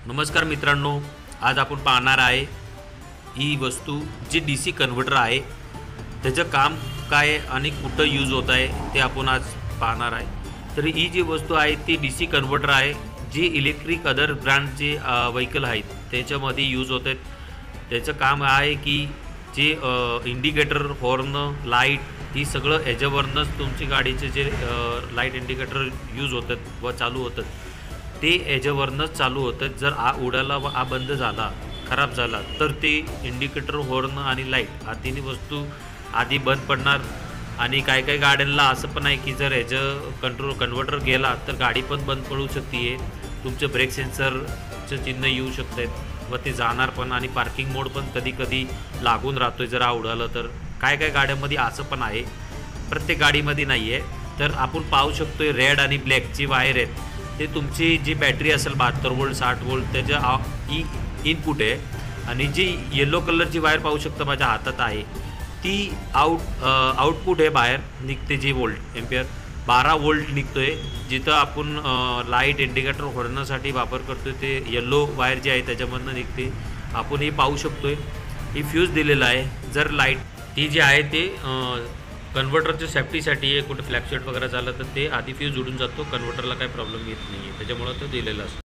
नमस्कार मित्रांनो, आज आपण पाहणार आहे ही वस्तू जी DC कन्व्हर्टर आहे त्याचं काम काय आहे आणि कुठं यूज होत आहे ते आपण आज पाहणार आहे। तर ही जी वस्तू आहे ती DC कन्व्हर्टर आहे जी इलेक्ट्रिक अदर ब्रँडचे व्हेकल आहेत त्याच्यामध्ये यूज होत आहेत। त्याचं काम आहे की जे इंडिकेटर हॉर्न लाईट ही सगळं याच्यावरूनच तुमची गाडीचे जे लाईट इंडिकेटर यूज होतात व चालू होतात ते याच्यावरूनच चालू होतं। जर उडाला व बंद झाला खराब झाला तर ते इंडिकेटर हॉर्न आणि लाईट हा तिन्ही वस्तू आधी बंद पडणार। आणि काही काही गाड्यांना असं पण आहे की जर ह्याचं कन्व्हर्टर गेला तर गाडी पण बंद पडू शकते आहे, तुमचं ब्रेक सेन्सरचं चिन्ह येऊ शकतात व ते जाणार पण आणि पार्किंग मोड पण कधी कधी लागून राहतो आहे जर उडालं तर। काय काय गाड्यांमध्ये असं पण आहे, प्रत्येक गाडीमध्ये नाही आहे। तर आपण पाहू शकतो आहे रेड आणि ब्लॅकची वायर आहेत ते तुमची जी बॅटरी असेल 72 वोल्ट 60 वोल्ट त्याच्या इनपुट आहे। आणि जी येलो कलरची वायर पाहू शकता माझ्या हातात आहे ती आउटपुट आहे, बाहेर निघते जी वोल्ट एम्पियर 12 वोल्ट निघतो आहे। जिथं आपण लाईट इंडिकेटर होण्यासाठी वापर करतो ते येलो वायर जी आहे त्याच्यामधनं निघते, आपण ही पाहू शकतो आहे। ही फ्यूज दिलेला आहे, जर लाईट ती जी आहे ते कन्व्हर्टरच्या सेफ्टीसाठी आहे, कुठे फ्लॅक्चुएट वगैरे झालं तर ते आधी फ्यूज उडून जातो, कन्व्हर्टरला काही प्रॉब्लेम येत नाही आहे, त्याच्यामुळं तो दिलेला असतो।